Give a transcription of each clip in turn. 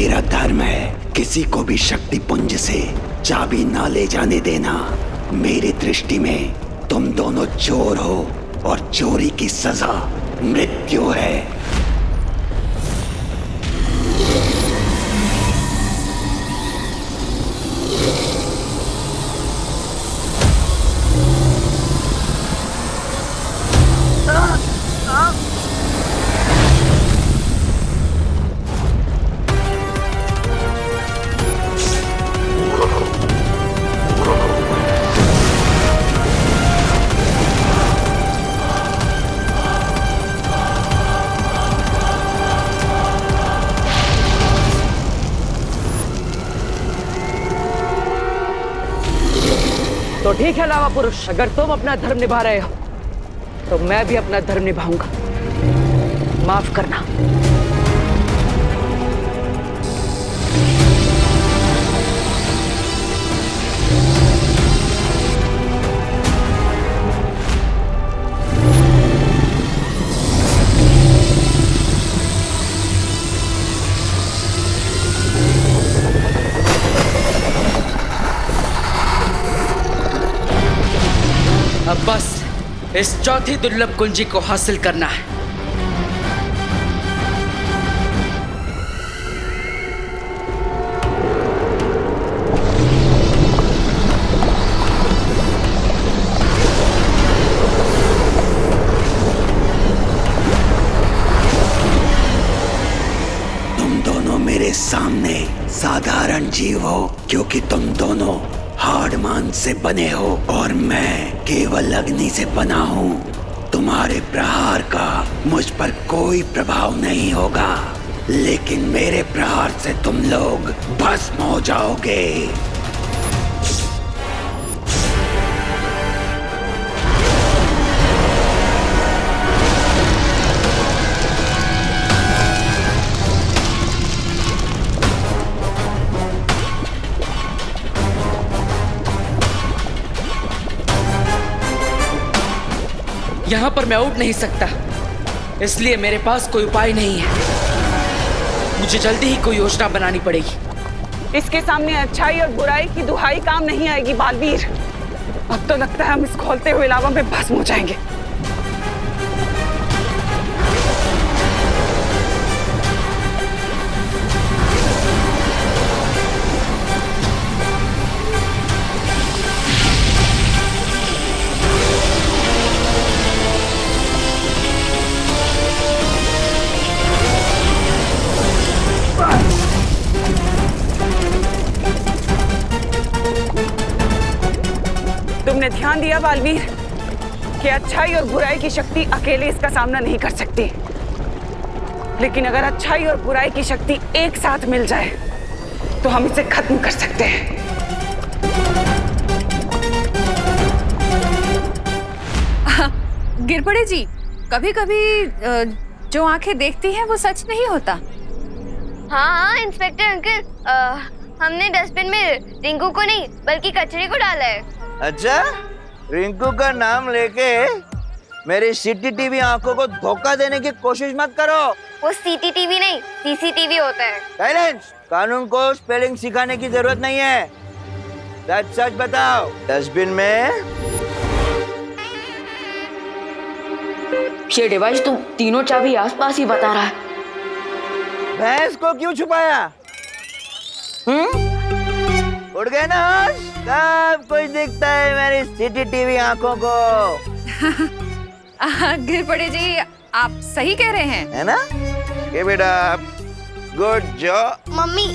मेरा धर्म है किसी को भी शक्ति पुंज से चाबी ना ले जाने देना। मेरी दृष्टि में तुम दोनों चोर हो और चोरी की सजा मृत्यु है। तो ठीक है लावा पुरुष, अगर तुम अपना धर्म निभा रहे हो तो मैं भी अपना धर्म निभाऊंगा। माफ करना। अब बस इस चौथी दुर्लभ कुंजी को हासिल करना है। तुम दोनों मेरे सामने साधारण जीव हो, क्योंकि तुम दोनों हाड़मान से बने हो और मैं केवल अग्नि से बना हूँ। तुम्हारे प्रहार का मुझ पर कोई प्रभाव नहीं होगा, लेकिन मेरे प्रहार से तुम लोग भस्म हो जाओगे। यहां पर मैं उठ नहीं सकता, इसलिए मेरे पास कोई उपाय नहीं है। मुझे जल्दी ही कोई योजना बनानी पड़ेगी। इसके सामने अच्छाई और बुराई की दुहाई काम नहीं आएगी बालवीर। अब तो लगता है हम इस खोलते हुए लावा में भस्म हो जाएंगे। तुमने ध्यान दिया बालवीर कि अच्छाई और बुराई की शक्ति अकेले इसका सामना नहीं कर सकती, लेकिन अगर अच्छाई और बुराई की शक्ति एक साथ मिल जाए तो हम इसे खत्म कर सकते हैं। गिरपड़े जी, कभी कभी जो आंखें देखती हैं वो सच नहीं होता। हाँ इंस्पेक्टर अंकल, हमने डस्टबिन में रिंकू को नहीं बल्कि कचरे को डाला है। अच्छा, रिंकू का नाम लेके मेरी सीसीटीवी आंखों को धोखा देने की कोशिश मत करो। वो सीसीटीवी नहीं सीसीटीवी होता है। साइलेंस। कानून को स्पेलिंग सिखाने की जरूरत नहीं है। सच सच बताओ, डस्टबिन में ये डिवाइस तो तीनों चाबी आसपास ही बता रहा है। भैंस को क्यों छुपाया? उड़ गए ना होश? सब कुछ दिखता है मेरी सीसीटीवी आंखों को। गिरपड़े जी, आप सही कह रहे हैं, है ना? ये बेटा, गुड जॉब मम्मी।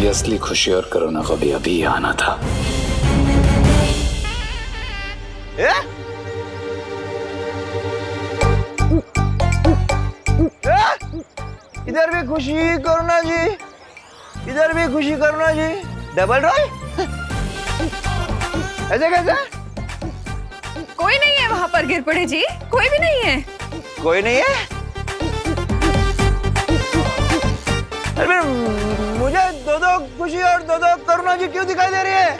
ये असली खुशी और कोरोना को भी अभी आना था। इधर भी खुशी करुणा जी, इधर भी खुशी करुणा जी। Double role? ऐसे कैसे? कोई नहीं है वहाँ पर गिरपड़े जी, कोई भी नहीं है। कोई नहीं है? अरे मुझे दो दो खुशी और दो दो करुणा जी क्यों दिखाई दे रही है?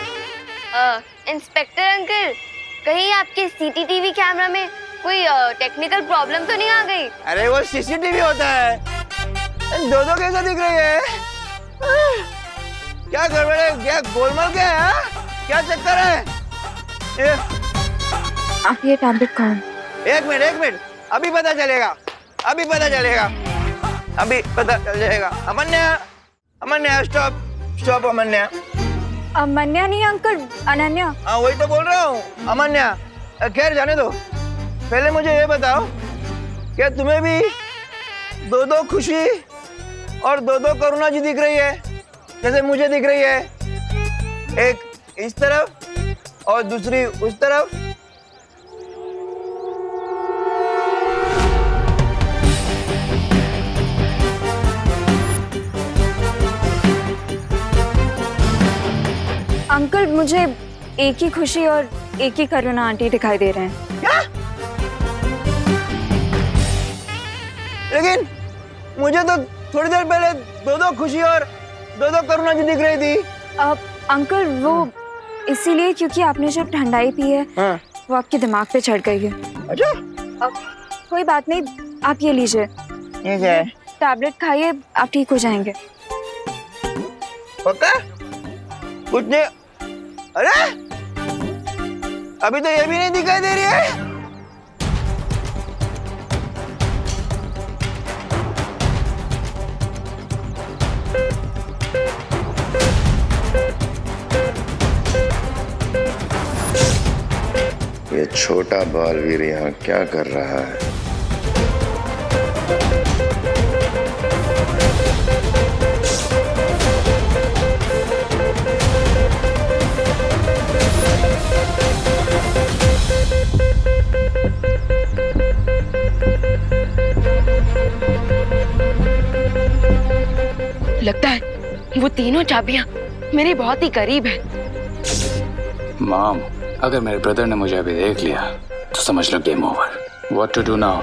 इंस्पेक्टर अंकल, कहीं आपके सीसीटीवी कैमरा में कोई टेक्निकल प्रॉब्लम तो नहीं आ गई? अरे वो सीसीटीवी होता है, दो कैसा दिख रही है? क्या गड़बड़ है? क्या गोलमाल क्या है? क्या चक्कर है? आप ये टैबलेट खाओ। एक मिनट, अभी पता चलेगा, अभी पता चलेगा। अमन्या, स्टॉप अमन्या। अमन्या नहीं अंकल, अनन्या। हाँ वही तो बोल रहा हूँ, अमन्या। खैर जाने दो, पहले मुझे ये बताओ, क्या तुम्हें भी दो खुशी और दो करुणा जी दिख रही है, जैसे मुझे दिख रही है? एक इस तरफ और दूसरी उस तरफ। अंकल मुझे एक ही खुशी और एक ही करुणा आंटी दिखाई दे रहे हैं। क्या? लेकिन मुझे तो थोड़ी देर पहले दो खुशी और दो करुणा जी दिख रही थी। अंकल वो इसीलिए क्योंकि आपने जब ठंडाई पी है हाँ। वो आपके दिमाग पे चढ़ गई है। अच्छा, कोई बात नहीं, आप ये लीजिए, ठीक है। टैबलेट खाइए, आप ठीक हो जाएंगे। पक्का? कुछ नहीं? अरे अभी तो ये भी नहीं दिखाई दे रही है। ये छोटा बालवीर यहाँ क्या कर रहा है? लगता है वो तीनों चाबियां मेरे बहुत ही करीब है। मॉम, अगर मेरे ब्रदर ने मुझे अभी देख लिया तो समझ लो game over. What to do now?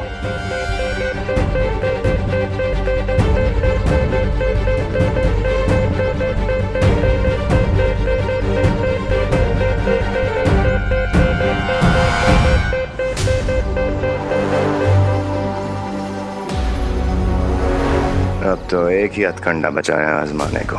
अब तो एक ही हथकंडा बचा है आजमाने को।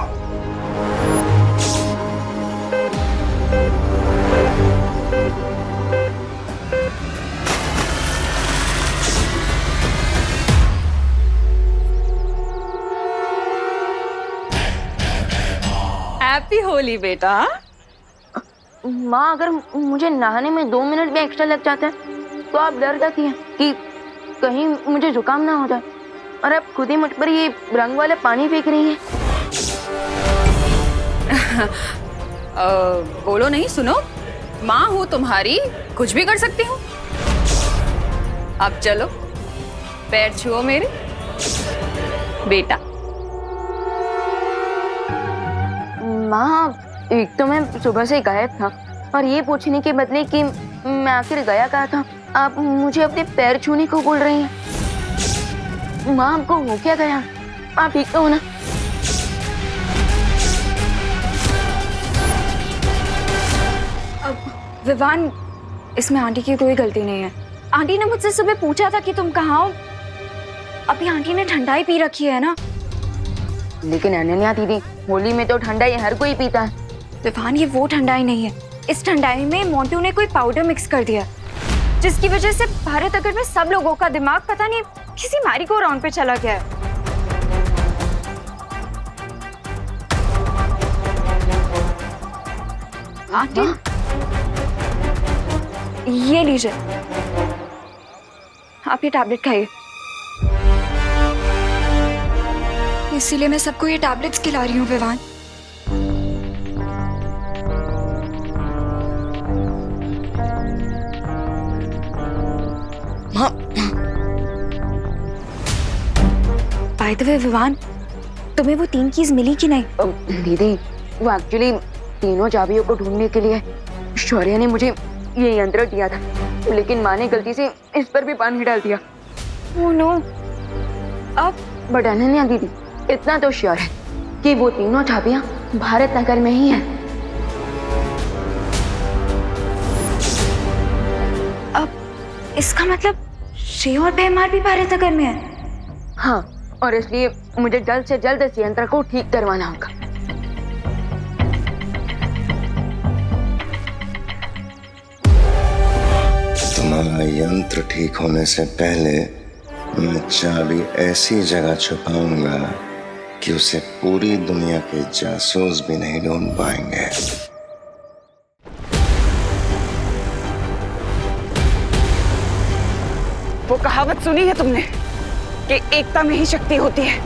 हैप्पी होली बेटा। माँ, अगर मुझे नहाने में 2 मिनट भी एक्स्ट्रा लग जाते हैं तो आप डर जाती हैं कि कहीं मुझे जुकाम ना हो जाए, और आप खुद ही मुझ पर ये रंग वाला पानी फेंक रही हैं। बोलो नहीं, सुनो, माँ हूँ तुम्हारी, कुछ भी कर सकती हूँ। अब चलो, पैर छुओ मेरे बेटा। माँ, एक तो मैं सुबह से गायब था, और ये पूछने के बदले कि मैं आखिर गया कहाँ था, आप मुझे अपने पैर छूने को बोल रही हैं। माँ, आपको हो क्या गया? आप ठीक तो हो ना? विवान, इसमें आंटी की कोई गलती नहीं है। आंटी ने मुझसे सुबह पूछा था कि तुम कहाँ हो। अभी आंटी ने ठंडाई पी रखी है ना। लेकिन अनन्या दीदी, होली में तो ठंडाई हर कोई पीता है। विवान, ये वो ठंडाई नहीं है। इस ठंडाई में मोंटू ने कोई पाउडर मिक्स कर दिया, जिसकी वजह से भारत नगर में सब लोगों का दिमाग पता नहीं किसी मैरी को राउंड पे चला गया है। आंटी, ये लीजिए, आप ये टैबलेट खाइए। इसीलिए मैं सबको ये टैबलेट्स खिला रही हूँ Vivaan. By the way Vivaan, तुम्हें वो 3 कीज मिली कि नहीं? दीदी, वो एक्चुअली तीनों चाबियों को ढूंढने के लिए शौर्य ने मुझे ये यंत्र दिया था, लेकिन माँ ने गलती से इस पर भी पानी डाल दिया। Oh no. अब बट अनन्या दीदी इतना तो श्योर है कि वो तीनों चाबियां भारत नगर में ही हैं। इसका मतलब श्री और भैमार भी भारत नगर में है। हाँ, और इसलिए मुझे जल्द से जल्द इस यंत्र को ठीक करवाना होगा। तुम्हारा यंत्र ठीक होने से पहले मैं चाबी ऐसी जगह छुपाऊंगा कि उसे पूरी दुनिया के जासूस भी नहीं ढूंढ पाएंगे। वो कहावत सुनी है तुमने कि एकता में ही शक्ति होती है।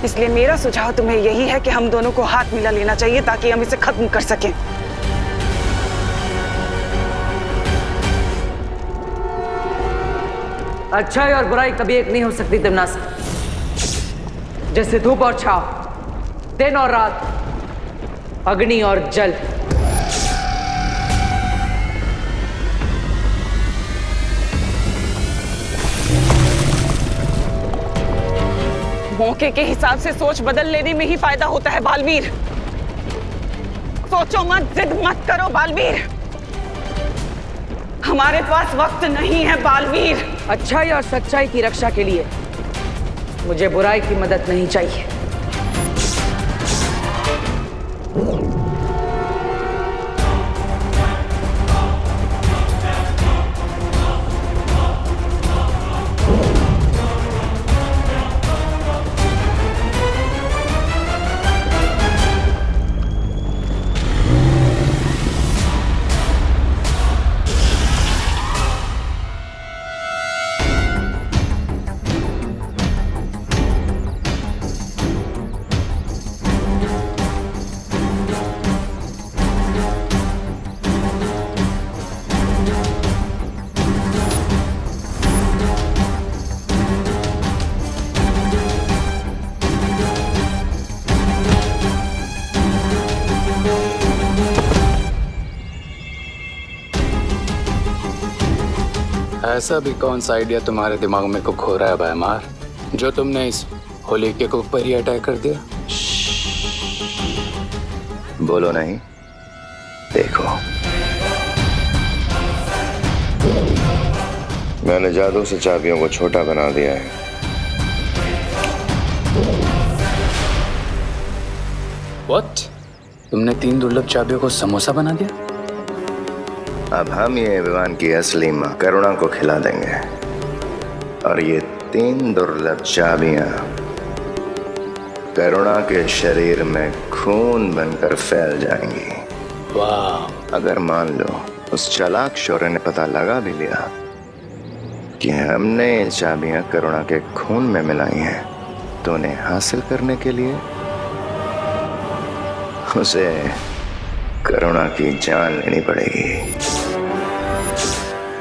इसलिए मेरा सुझाव तुम्हें यही है कि हम दोनों को हाथ मिला लेना चाहिए ताकि हम इसे खत्म कर सकें। अच्छाई और बुराई कभी एक नहीं हो सकती दिमनासा। जैसे धूप और छाव, दिन और रात, अग्नि और जल। मौके के हिसाब से सोच बदल लेने में ही फायदा होता है बालवीर। सोचो मत, जिद मत करो बालवीर। हमारे पास वक्त नहीं है बालवीर। अच्छाई और सच्चाई की रक्षा के लिए मुझे बुराई की मदद नहीं चाहिए। ऐसा भी कौन सा आइडिया तुम्हारे दिमाग में को खो रहा है भैमार, जो तुमने इस होली के कुक पर ही अटैक कर दिया? बोलो नहीं, देखो। मैंने जादू से चाबियों को छोटा बना दिया है। What? तुमने 3 दुर्लभ चाबियों को समोसा बना दिया? अब हम ये विवान की असली मां करुणा को खिला देंगे और ये 3 दुर्लभ चाबियां करुणा के शरीर में खून बनकर फैल जाएंगी। वाह! अगर मान लो उस चालाक शौर्य ने पता लगा भी लिया कि हमने ये चाबियां करुणा के खून में मिलाई हैं, तो उन्हें हासिल करने के लिए उसे करुणा की जान लेनी पड़ेगी।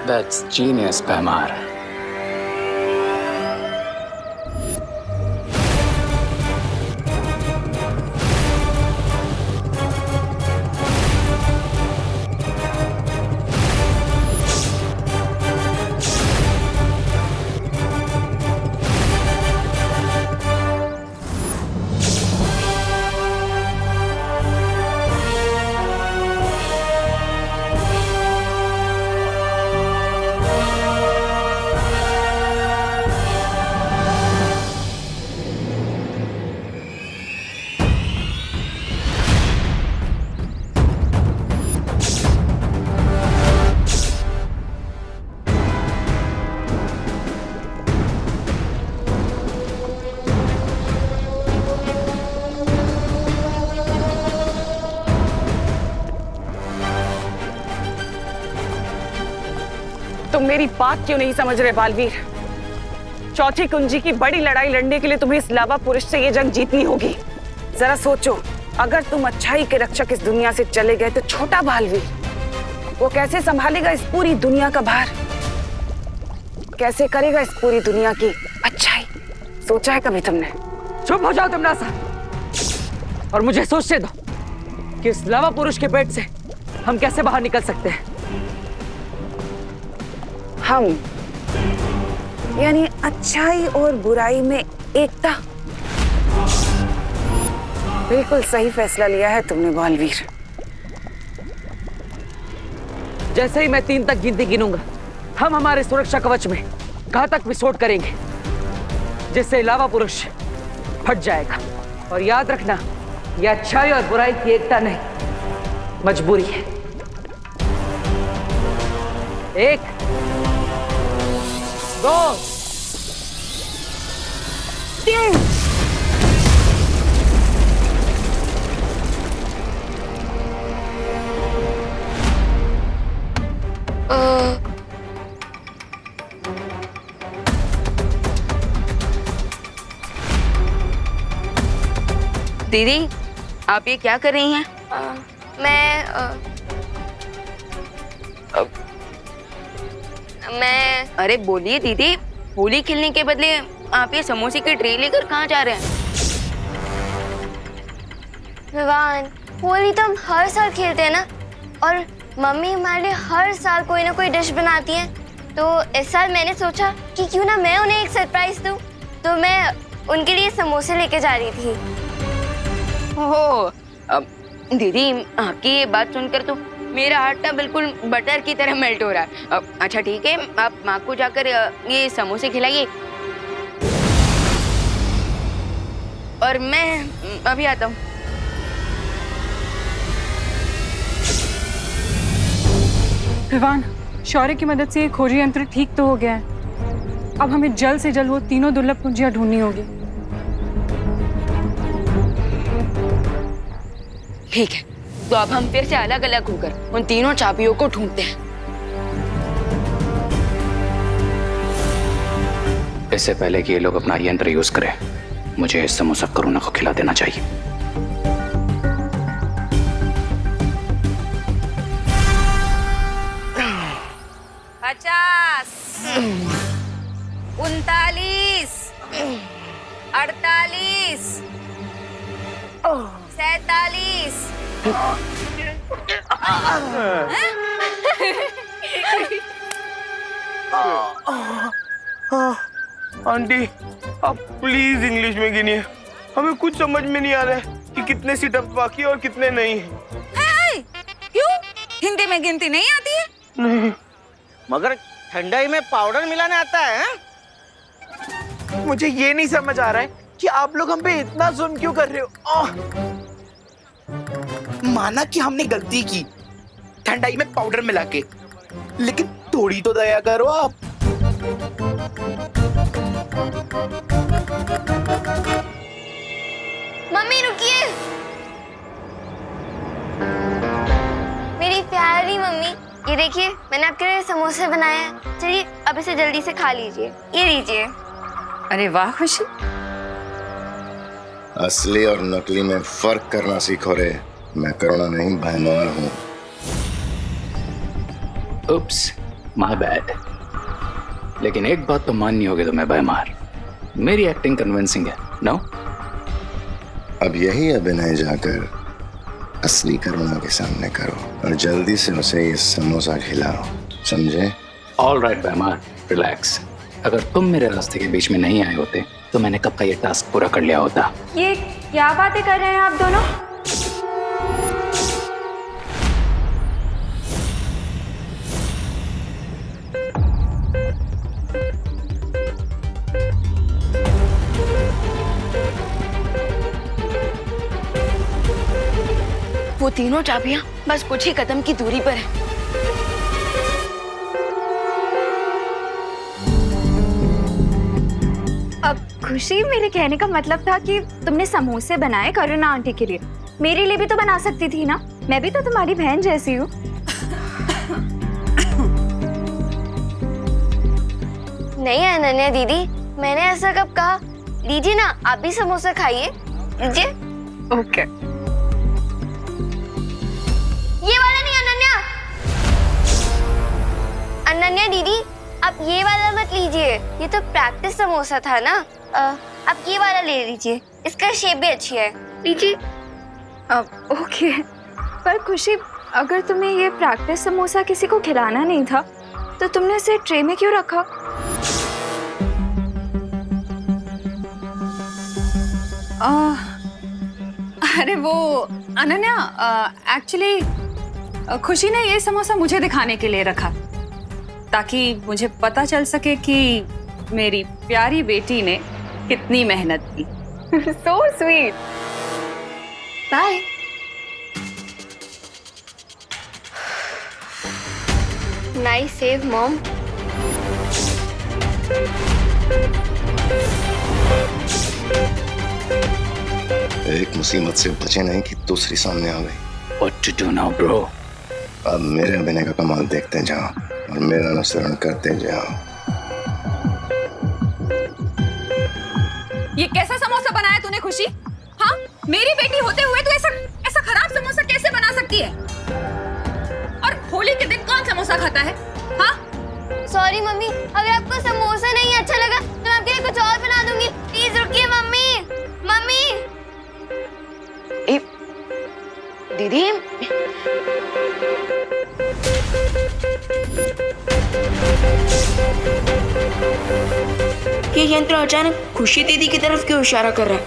That's genius, भैमार। तुम मेरी बात क्यों नहीं समझ रहे बालवीर? चौथी कुंजी की बड़ी लड़ाई लड़ने के लिए तुम्हें इस लावा पुरुष से ये जंग जीतनी होगी। जरा सोचो, अगर तुम अच्छाई के रक्षक इस दुनिया से चले गए तो छोटा बालवीर वो कैसे संभालेगा इस पूरी दुनिया का भार? कैसे करेगा इस पूरी दुनिया की अच्छाई? सोचा है कभी तुमने? चुप हो जाओ दिमनासा और मुझे सोचने दो कि इस लावा पुरुष के पेट से हम कैसे बाहर निकल सकते हैं। हम यानी अच्छाई और बुराई में एकता। बिल्कुल सही फैसला लिया है तुमने बालवीर। जैसे ही मैं 3 तक गिनती गिनूंगा, हम हमारे सुरक्षा कवच में घातक विस्फोट करेंगे, जिससे लावा पुरुष फट जाएगा। और याद रखना, यह अच्छाई और बुराई की एकता नहीं, मजबूरी है। 1 2 3। दीदी, आप ये क्या कर रही हैं? मैं अरे बोलिए दीदी, होली खेलने के बदले आप ये समोसे की ट्रे लेकर कहाँ जा रहे हैं? विवान, होली तो हम हर साल खेलते हैं ना, और मम्मी हमारे लिए हर साल कोई ना कोई डिश बनाती है। तो इस साल मैंने सोचा कि क्यों ना मैं उन्हें एक सरप्राइज दूं। तो मैं उनके लिए समोसे लेके जा रही थी। ओह, दीदी आपकी ये बात सुनकर तो मेरा हार्ट ना बिल्कुल बटर की तरह मेल्ट हो रहा है। अच्छा ठीक है, आप माँ को जाकर ये समोसे खिलाइए और मैं अभी आता हूँ। विवान, शौर्य की मदद से ये खोजी यंत्र ठीक तो हो गया है। अब हमें जल्द से जल्द वो तीनों दुर्लभ कुंजियां ढूंढनी होगी। ठीक है, तो अब हम फिर से अलग अलग होकर उन तीनों चाबियों को ढूंढते हैं। इससे पहले कि ये लोग अपना यंत्र यूज करें, मुझे इस समोसा करुणा को खिला देना चाहिए। 50 39 48 47। आंटी, आप प्लीज इंग्लिश में गिनिए। हमें कुछ समझ में नहीं आ रहा है कि कितने सीटअप बाकी और कितने नहीं। क्यों? हिंदी में गिनती नहीं आती है? नहीं। मगर ठंडाई में पाउडर मिलाने आता है? मुझे ये नहीं समझ आ रहा है कि आप लोग हम पे इतना जुल्म क्यों कर रहे हो। माना कि हमने गलती की ठंडाई में पाउडर मिला के, लेकिन थोड़ी तो दया करो आप। मम्मी रुकिए। मेरी प्यारी मम्मी, ये देखिए मैंने आपके लिए समोसे बनाए हैं। चलिए अब इसे जल्दी से खा लीजिए। ये लीजिए। अरे वाह खुशी, असली और नकली में फर्क करना सीखो रे। मैं करुणा नहीं, बहनों हूँ। उप्स, माय बैड। लेकिन एक बात तो माननी होगी तुम्हें बैमार, मेरी एक्टिंग कन्विंसिंग है, नो? अब यही अभिनय जाकर असली करुणा के सामने करो और जल्दी से उसे ये समोसा खिलाओ, समझे? ऑल राइट बैमार, रिलैक्स। अगर तुम मेरे रास्ते के बीच में नहीं आए होते तो मैंने कब का ये टास्क पूरा कर लिया होता। ये क्या बातें कर रहे हैं आप दोनों? वो तीनों चाबियां बस कुछ ही कदम की दूरी पर है। अब खुशी, मेरे कहने का मतलब था कि तुमने समोसे बनाए करुणा आंटी के लिए, मेरे लिए भी तो बना सकती थी ना। मैं भी तो तुम्हारी बहन जैसी हूँ। नहीं अनन्या दीदी, मैंने ऐसा कब कहा। लीजिए ना, आप भी समोसा खाइए। लीजिए। ओके। ये वाला नहीं अनन्या। अनन्या दीदी, आप ये वाला मत लीजिए, ये तो प्रैक्टिस समोसा था ना। आप ये वाला ले लीजिए, इसका शेप भी अच्छी है। लीजिए। ओके, पर खुशी, अगर तुम्हें ये प्रैक्टिस समोसा किसी को खिलाना नहीं था तो तुमने इसे ट्रे में क्यों रखा? अरे वो अनन्या, एक्चुअली खुशी ने ये समोसा मुझे दिखाने के लिए रखा। ताकि मुझे पता चल सके कि मेरी प्यारी बेटी ने कितनी मेहनत की। So sweet. Bye. Nice save mom. एक मुसीबत से बचे नहीं कि दूसरी सामने आ गई। What to do now, bro? अब मेरे अभिनय का कमाल देखते जाओ और मेरा अनुसरण करते जाओ। ये कैसा समोसा बनाया तूने खुशी? हाँ, मेरी बेटी होते हुए तू ऐसा ऐसा खराब समोसा कैसे बना सकती है? और होली के दिन कौन समोसा खाता है? हाँ? सॉरी मम्मी, अगर आपको समोसा नहीं अच्छा लगा तो मैं आपके लिए कुछ और बना दूंगी। प्लीज रुकिए मम्मी। मम्मी। ए, दीदी, ये यंत्र अचानक खुशी दीदी की तरफ क्यों इशारा कर रहा है?